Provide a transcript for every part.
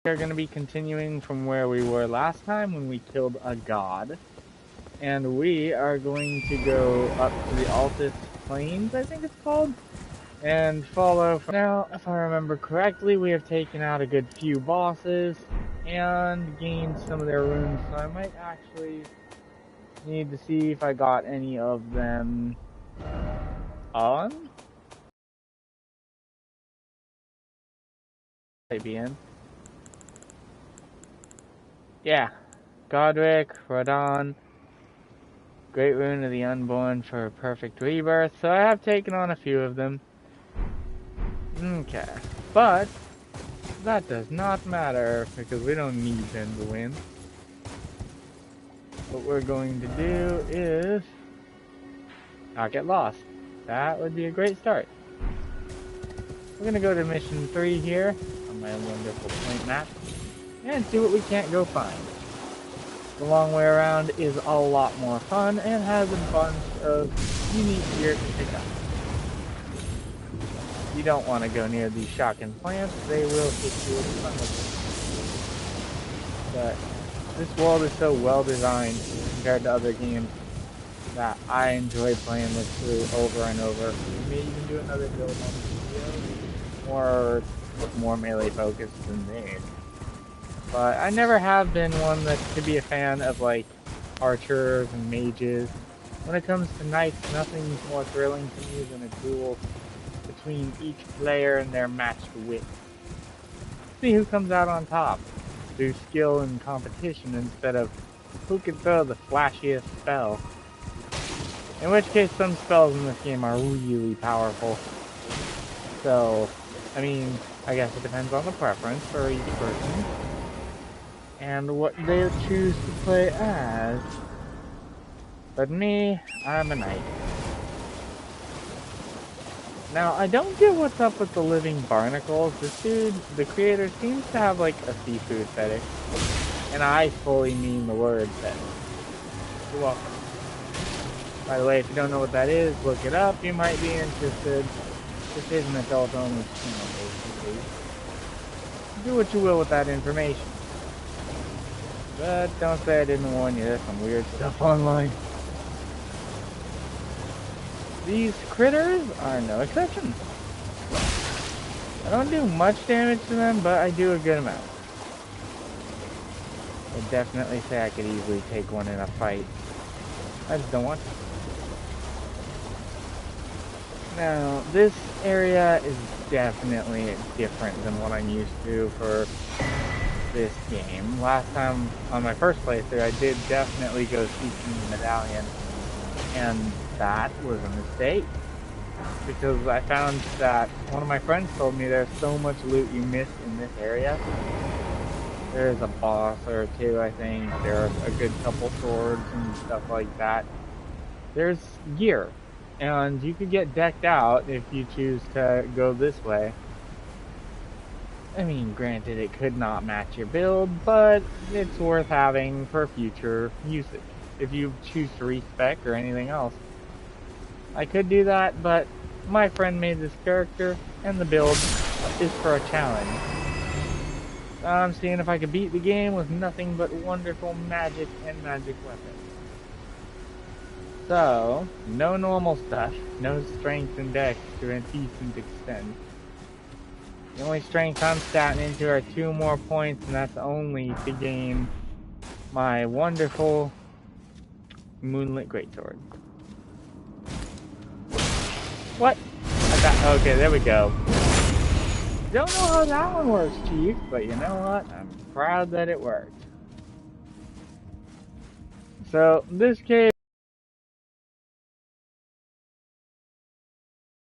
We're going to be continuing from where we were last time when we killed a god. And we are going to go up to the Altus Plains, I think it's called, and follow. Now, if I remember correctly, we have taken out a good few bosses and gained some of their runes, so I might actually need to see if I got any of them on. Maybe. Yeah. Godric, Radon, Great Rune of the Unborn for a perfect rebirth, so I have taken on a few of them. Okay. But that does not matter because we don't need them to win. What we're going to do is not get lost. That would be a great start. We're going to go to mission 3 here on my wonderful point map and see what we can't go find. The long way around is a lot more fun and has a bunch of unique gear to pick up. You don't want to go near these shocking plants, they will hit you with thunder. But this world is so well designed compared to other games that I enjoy playing this through over and over. We may even do another build on the video, more melee focused than this. But I never have been one that could be a fan of like archers and mages. When it comes to knights, nothing's more thrilling to me than a duel between each player and their matched wit. See who comes out on top through skill and competition instead of who can throw the flashiest spell. In which case some spells in this game are really powerful. So, I mean, I guess it depends on the preference for each person and what they choose to play as. But me, I'm a knight. Now, I don't get what's up with the living barnacles. This dude, the creator, seems to have like a seafood fetish. And I fully mean the word fetish. You're welcome. By the way, if you don't know what that is, look it up. You might be interested. This is an adult-only channel, basically. Do what you will with that information. But don't say I didn't warn you, there's some weird stuff online. These critters are no exception. I don't do much damage to them, but I do a good amount. I'd definitely say I could easily take one in a fight. I just don't want to. Now, this area is definitely different than what I'm used to for this game. Last time, on my first playthrough, I did definitely go seeking the medallion, and that was a mistake, because I found that one of my friends told me there's so much loot you miss in this area. There's a boss or two, I think. There's a good couple swords and stuff like that. There's gear, and you could get decked out if you choose to go this way. I mean, granted, it could not match your build, but it's worth having for future usage if you choose to respec or anything else. I could do that, but my friend made this character, and the build is for a challenge. I'm seeing if I could beat the game with nothing but wonderful magic and magic weapons. So, no normal stuff, no strength and dex to a decent extent. The only strength I'm statting into are 2 more points, and that's only to gain my wonderful Moonlit Greatsword. What? Okay, there we go. Don't know how that one works, Chief, but you know what? I'm proud that it worked. So, this case,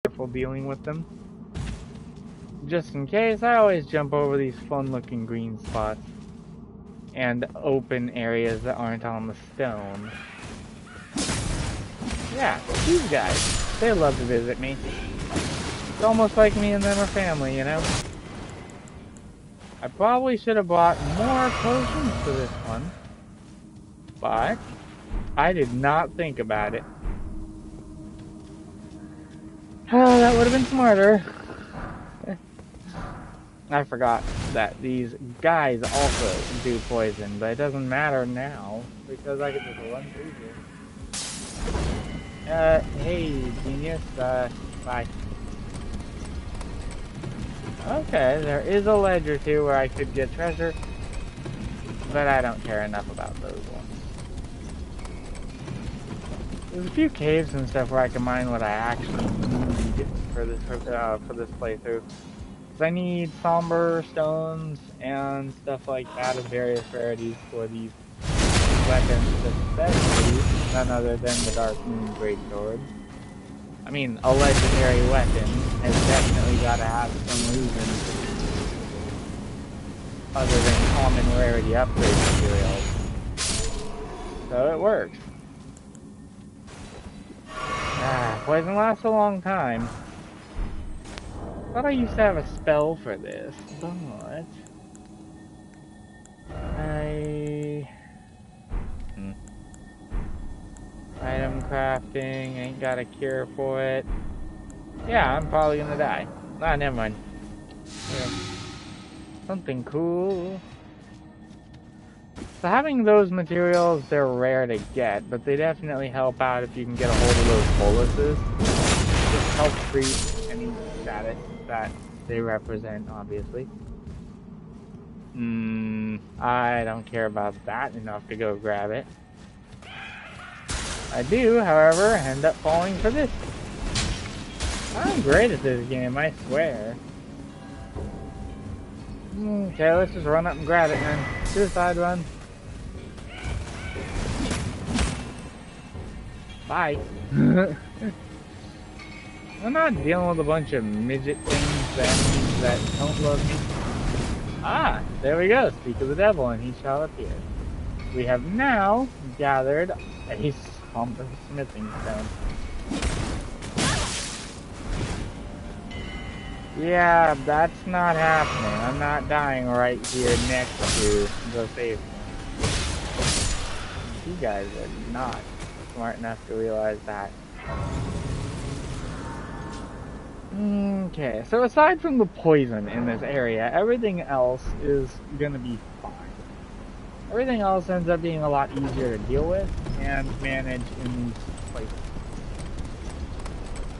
careful dealing with them. Just in case, I always jump over these fun-looking green spots and open areas that aren't on the stone. Yeah, these guys, they love to visit me. It's almost like me and them are family, you know? I probably should have bought more potions for this one, but I did not think about it. Oh, that would have been smarter. I forgot. that these guys also do poison, but it doesn't matter now because I can just run through here. Hey, genius, bye. Okay, there is a ledge or two where I could get treasure, but I don't care enough about those ones. There's a few caves and stuff where I can mine what I actually need for this playthrough. Because I need somber stones and stuff like that of various rarities for these weapons, especially none other than the Dark Moon Greatsword. I mean, a legendary weapon has definitely got to have some reason other than common rarity upgrade materials. So it works. Poison lasts a long time. I thought I used to have a spell for this, but item crafting, ain't got a cure for it. Yeah, I'm probably gonna die. Ah, never mind. Yeah. Something cool. So having those materials, they're rare to get, but they definitely help out if you can get a hold of those boluses. Just help treat any status that they represent, obviously. I don't care about that enough to go grab it. I do, however, end up falling for this. I'm great at this game, I swear. Okay, let's just run up and grab it, man. Suicide run. Bye. I'm not dealing with a bunch of midget things that don't love me. Ah, there we go. Speak of the devil, and he shall appear. We have now gathered a somber smithing stone. Yeah, that's not happening. I'm not dying right here next to the safe. You guys are not smart enough to realize that. Okay, so aside from the poison in this area, everything else is gonna be fine. Everything else ends up being a lot easier to deal with and manage in these places.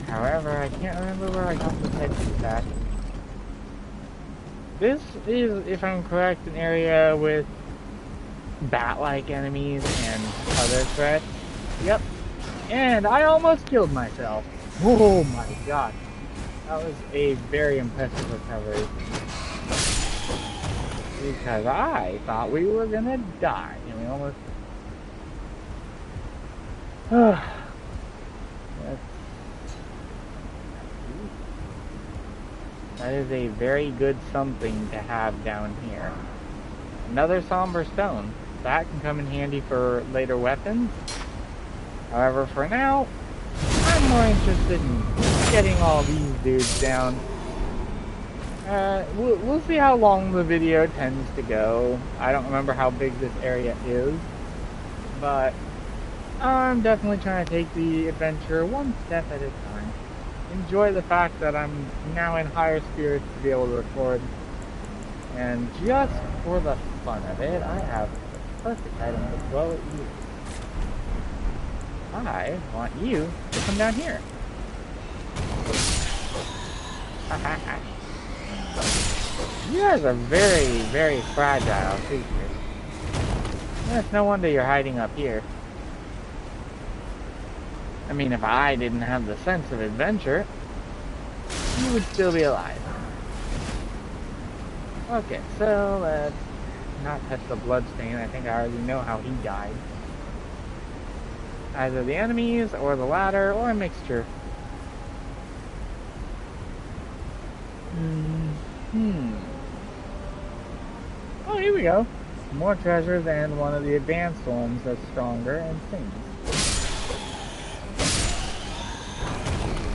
However, I can't remember where I got the headset at. This is, if I'm correct, an area with bat-like enemies and other threats. Yep. And I almost killed myself. Oh my god. That was a very impressive recovery. Because I thought we were gonna die. And we almost... That is a very good something to have down here. Another somber stone. That can come in handy for later weapons. However, for now, I'm more interested in getting all these dudes down. We'll see how long the video tends to go. I don't remember how big this area is, but I'm definitely trying to take the adventure one step at a time. Enjoy the fact that I'm now in higher spirits to be able to record. And just for the fun of it, I have the perfect item to throw at you. I want you to come down here. You guys are very, very fragile creatures. It's no wonder you're hiding up here. I mean, if I didn't have the sense of adventure, you would still be alive. Okay, so let's not touch the bloodstain. I think I already know how he died. Either the enemies, or the latter, or a mixture. Oh, here we go. More treasures and one of the advanced ones that's stronger and sings.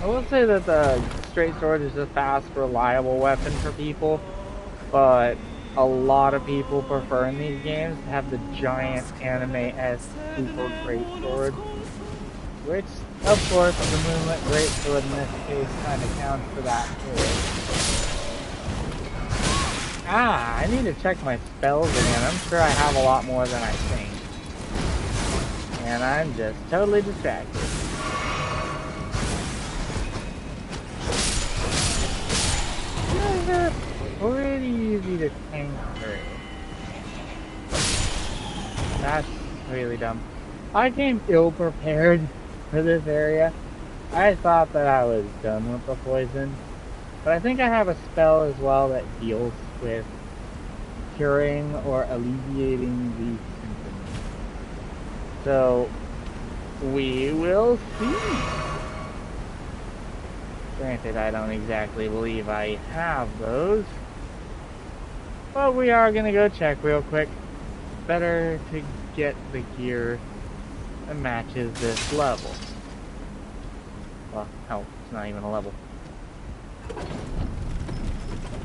I will say that the straight sword is a fast, reliable weapon for people, but a lot of people prefer in these games to have the giant anime-esque super great sword, which, of course, the Moonlit Greatsword in this case kind of counts for that too. I need to check my spells again. I'm sure I have a lot more than I think. And I'm just totally distracted. These are pretty easy to tank through. That's really dumb. I came ill-prepared for this area. I thought that I was done with the poison. But I think I have a spell as well that deals with curing or alleviating the symptoms. So, we will see. Granted, I don't exactly believe I have those. But we are going to go check real quick. Better to get the gear that matches this level. Well, hell, it's not even a level.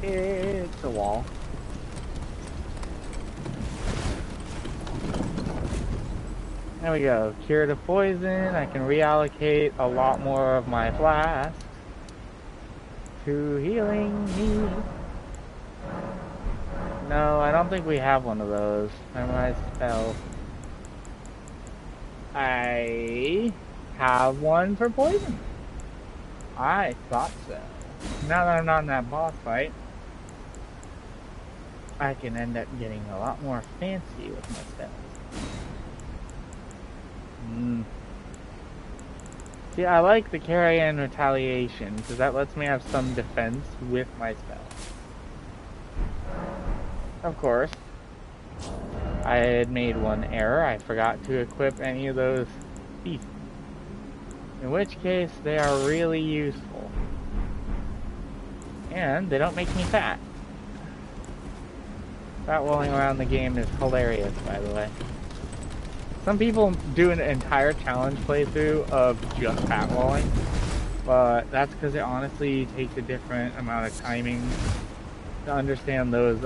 It's a wall. There we go. Cure to poison. I can reallocate a lot more of my flasks to healing me. No, I don't think we have one of those. Memorize spell. I have one for poison. I thought so. Now that I'm not in that boss fight, I can end up getting a lot more fancy with my spells. See, I like the carry and retaliation, because that lets me have some defense with my spells. Of course, I had made one error. I forgot to equip any of those pieces. In which case, they are really useful. And they don't make me fat. Fat walling around the game is hilarious, by the way. Some people do an entire challenge playthrough of just fat walling, but that's because it honestly takes a different amount of timing to understand those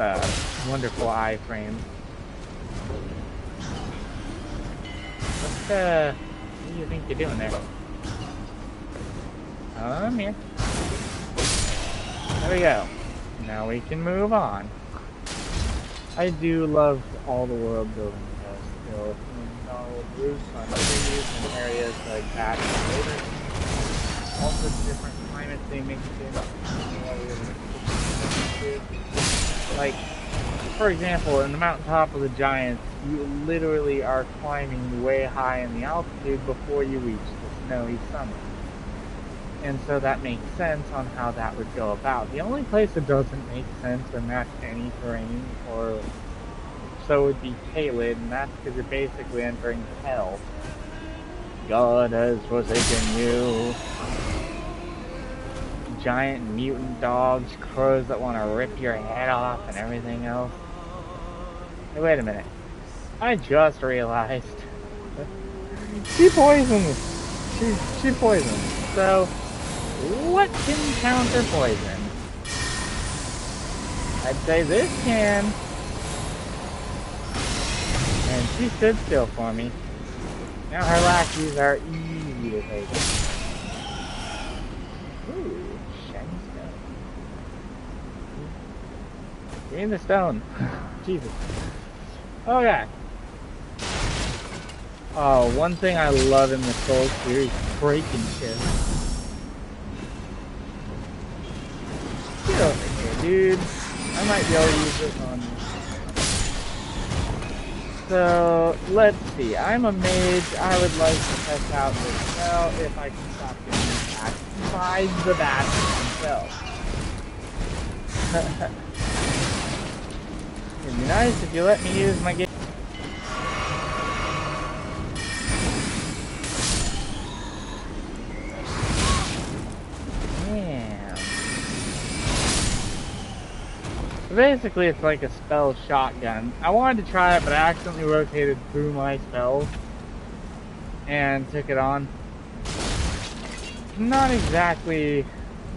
wonderful iframes. What do you think you're doing there? I'm here. There we go. Now we can move on. I do love all the world building still. Roofs on trees and areas like that and later. Also different climates they mix in. Like, for example, in the mountaintop of the Giants, you literally are climbing way high in the altitude before you reach the snowy summit. And so that makes sense on how that would go about. The only place that doesn't make sense or match any terrain or so would be Caelid, and that's because you're basically entering hell. God has forsaken you. Giant mutant dogs, crows that want to rip your head off, and everything else. Hey, wait a minute. I just realized. She poisons. She poisons. So, what can counter poison? I'd say this can. And she stood still for me. Now her lackeys are easy to take. Ooh, shiny stone. Give me the stone. Jesus. Okay. Oh, one thing I love in the Souls series, breaking shit. Get over here, dude. I might be able to use this on you. So, let's see. I'm a mage. I would like to test out this spell if I can stop getting attacked by the bats themselves. It'd be nice if you let me use my game. Basically, it's like a spell shotgun. I wanted to try it, but I accidentally rotated through my spells and took it on. Not exactly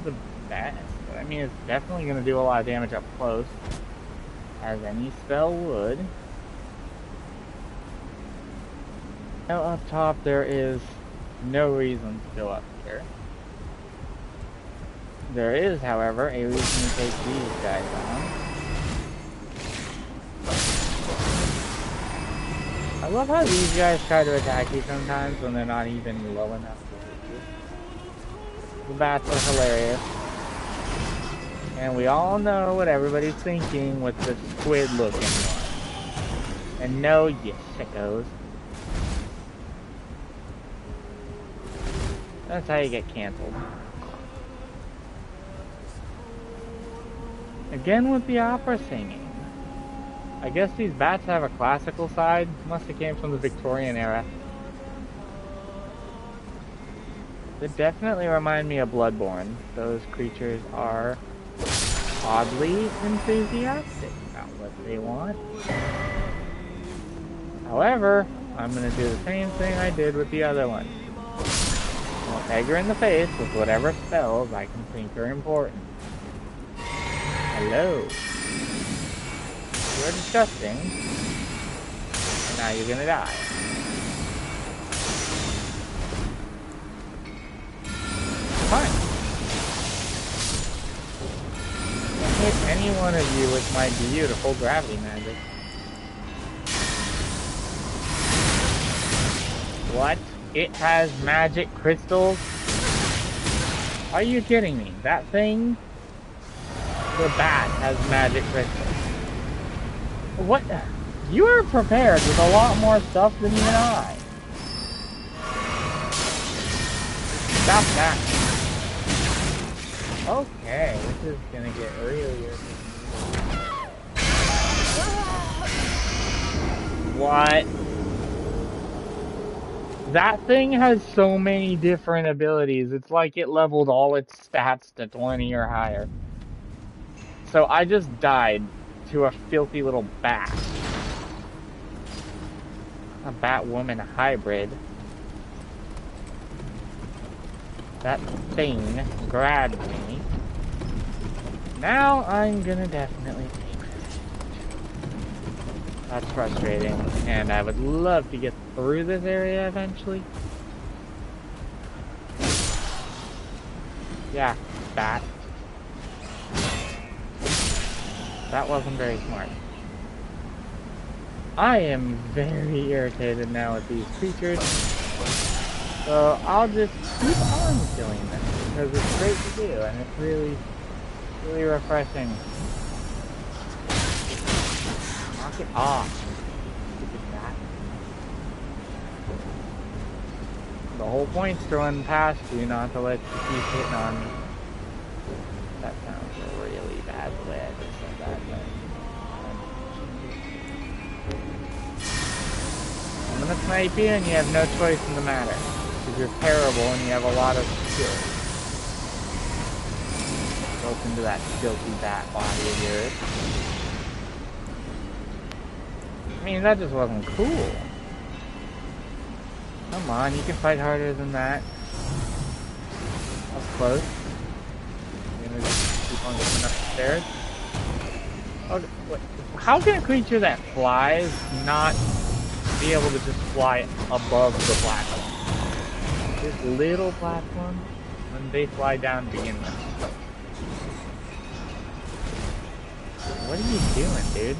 the best, but I mean, it's definitely going to do a lot of damage up close, as any spell would. Now, up top, there is no reason to go up here. There is, however, a reason to take these guys on. I love how these guys try to attack you sometimes when they're not even low enough to hit you. The bats are hilarious. And we all know what everybody's thinking with the squid looking one. And no, you sickos. That's how you get canceled. Again with the opera singing. I guess these bats have a classical side. Must have came from the Victorian era. They definitely remind me of Bloodborne. Those creatures are oddly enthusiastic about what they want. However, I'm going to do the same thing I did with the other one. I'll peg her in the face with whatever spells I can think are important. Hello. You're disgusting. And now you're gonna die. Fine. I can't hit any one of you with my beautiful gravity magic. What? It has magic crystals? Are you kidding me? That thing? The bat has magic crystals. What? You are prepared with a lot more stuff than even I. Stop that. Okay, this is gonna get really weird. What? That thing has so many different abilities. It's like it leveled all its stats to 20 or higher. So I just died to a filthy little bat. A Batwoman hybrid. That thing grabbed me. Now I'm gonna definitely take this. That's frustrating, and I would love to get through this area eventually. Yeah, bat. That wasn't very smart. I am very irritated now with these creatures. So I'll just keep on killing them because it's great to do and it's really, really refreshing. Knock it off. Stupid bat. The whole point's to run past you, not to let you keep hitting on me. That sounds really bad the way I just said that, but I'm gonna snipe you and you have no choice in the matter. Because you're terrible and you have a lot of skill. Built into that filthy bat body of yours. I mean, that just wasn't cool. Come on, you can fight harder than that. That was close. You're gonna just keep on going up the stairs. Oh, what? How can a creature that flies not be able to just fly above the platform? This little platform, when they fly down to begin with. What are you doing, dude?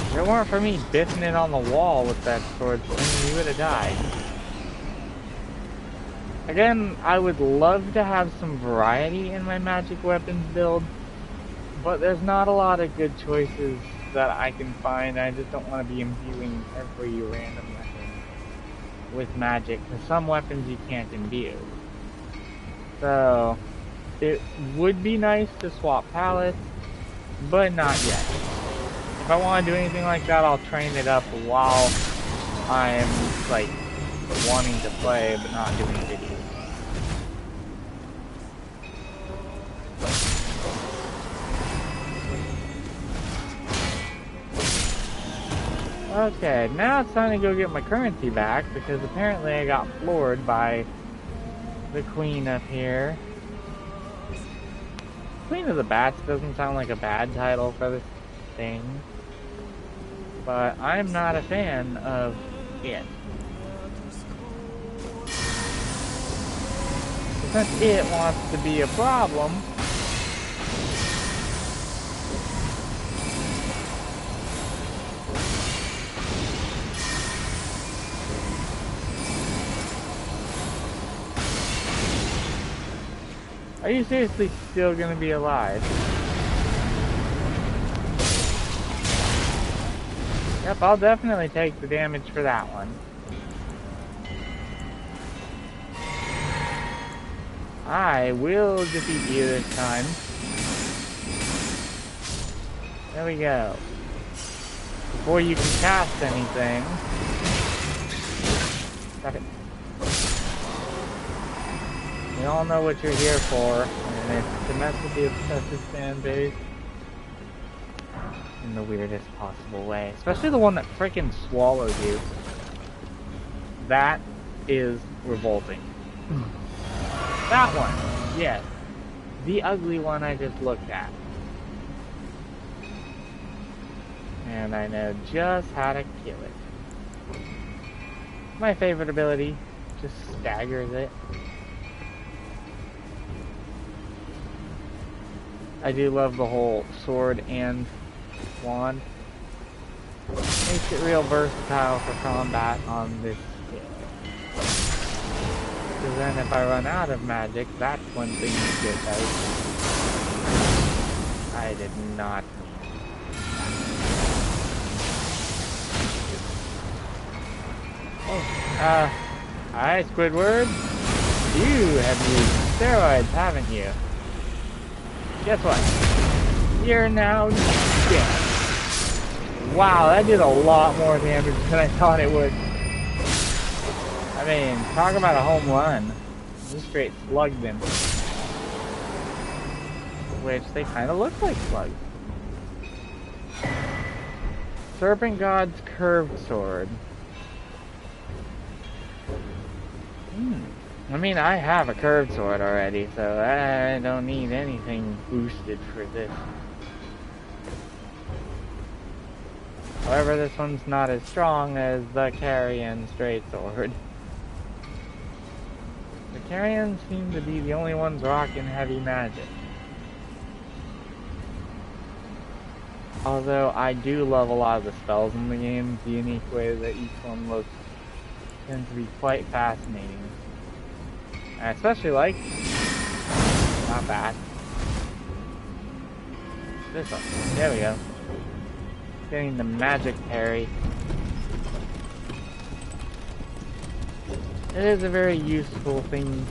If it weren't for me biffing it on the wall with that sword swing, you would have died. Again, I would love to have some variety in my magic weapons build, but there's not a lot of good choices that I can find. I just don't want to be imbuing every random weapon with magic, because some weapons you can't imbue. So, it would be nice to swap palettes, but not yet. If I want to do anything like that, I'll train it up while I'm, like, wanting to play, but not doing videos. Okay, now it's time to go get my currency back, because apparently I got floored by the queen up here. Queen of the Bats doesn't sound like a bad title for this thing, but I'm not a fan of it. Since it wants to be a problem, Are you seriously still gonna be alive? Yep, I'll definitely take the damage for that one. I will defeat you this time. There we go. Before you can cast anything. Stop it. We all know what you're here for, and it's to mess with the obsessive fan base in the weirdest possible way. Especially the one that freaking swallowed you. That is revolting. That one, yes. The ugly one I just looked at. And I know just how to kill it. My favorite ability, just staggers it. I do love the whole sword and wand. Makes it real versatile for combat on this scale. Because then if I run out of magic, that's when things get out. I did not. Oh, hi Squidward. You have used steroids, haven't you? Guess what? You're now dead. Wow, that did a lot more damage than I thought it would. I mean, talk about a home run. You straight slugged him. Which they kind of look like slugs. Serpent God's curved sword. I mean, I have a curved sword already, so I don't need anything boosted for this. However, this one's not as strong as the Carrion straight sword. The Carrions seem to be the only ones rocking heavy magic. Although I do love a lot of the spells in the game, the unique way that each one looks tends to be quite fascinating. I especially like, not bad, this one. There we go. Getting the magic parry. It is a very useful thing,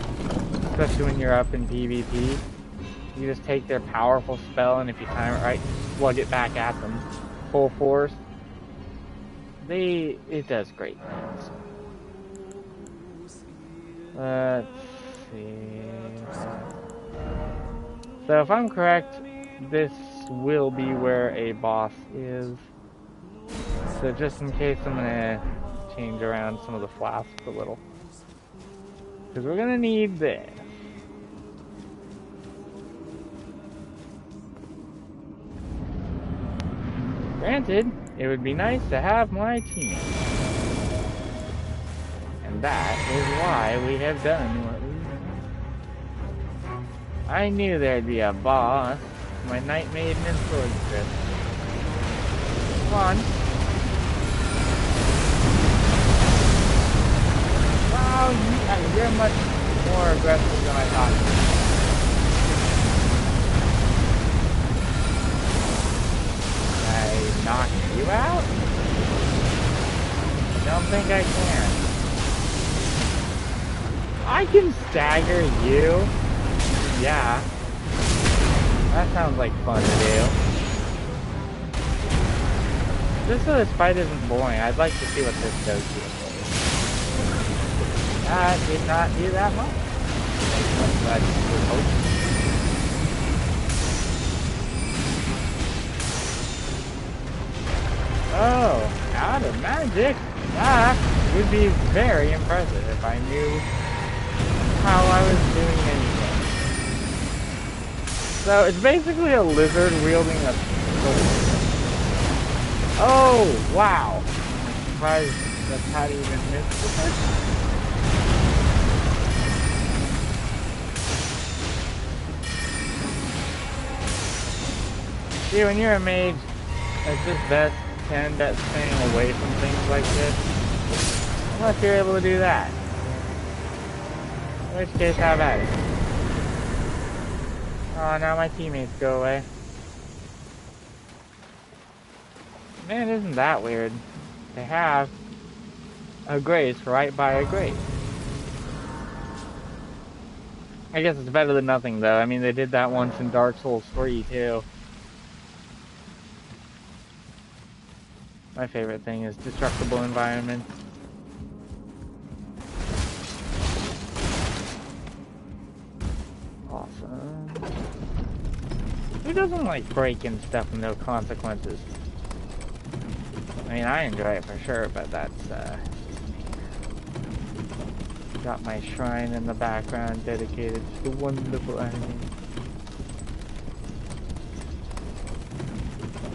especially when you're up in PvP. You just take their powerful spell, and if you time it right, slug it back at them full force. It does great things. Let's see. So if I'm correct, this will be where a boss is. So just in case, I'm gonna change around some of the flasks a little, because we're gonna need this. Granted, it would be nice to have my team. And that is why we have done what we've done. I knew there'd be a boss. My Knight Maiden and Sword Strip. Come on. Wow, you're much more aggressive than I thought. I knock you out? Don't think I can. I can stagger you? Yeah. That sounds like fun to do. Just so this fight isn't boring, I'd like to see what this does to it. That did not do that much. But oh, out of magic? That would be very impressive if I knew how I was doing anything. So it's basically a lizard wielding a sword. Oh, wow. I'm surprised that Patty even missed with it. See, when you're a mage, it's just best to end up staying away from things like this, unless you're able to do that. In which case, have at it. Oh, now my teammates go away. Man, isn't that weird? They have a grace right by a grace. I guess it's better than nothing, though. I mean, they did that once in Dark Souls 3, too. My favorite thing is destructible environments. Awesome. Who doesn't like breaking stuff with no consequences? I mean, I enjoy it for sure, but that's, got my shrine in the background dedicated to the wonderful anime.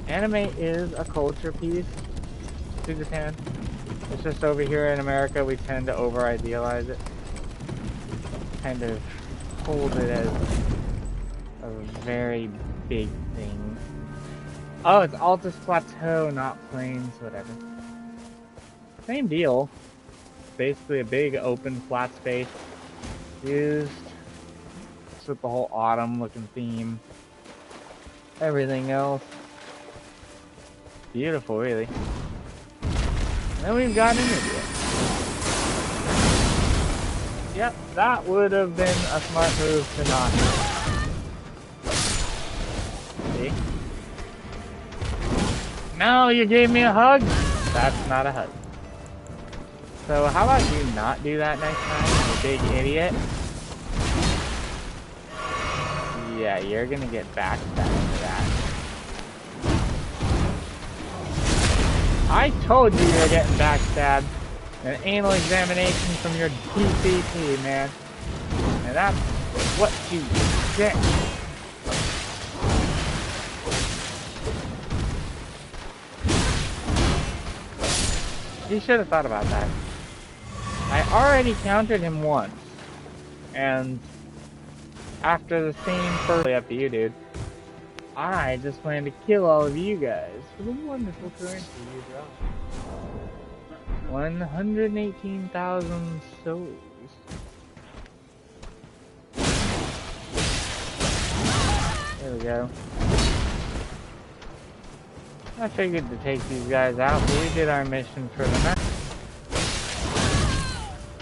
Anime is a culture piece to Japan. It's just over here in America we tend to over-idealize it. Kind of hold it as a very big thing. Oh, it's Altus Plateau, not Plains, whatever. Same deal. Basically a big open flat space used just with the whole autumn looking theme. Everything else. Beautiful, really. And then we've got India. Yep, that would have been a smart move to not do. See? No, you gave me a hug? That's not a hug. So how about you not do that next time, you big idiot? Yeah, you're gonna get backstabbed for that. I told you were getting backstabbed. An anal examination from your DCP, man. And that's what you get. You should have thought about that. I already countered him once. And after the same first up to you, dude. I just plan to kill all of you guys for the wonderful currency you dropped. 118,000 souls. There we go. I figured to take these guys out, but we did our mission for the night.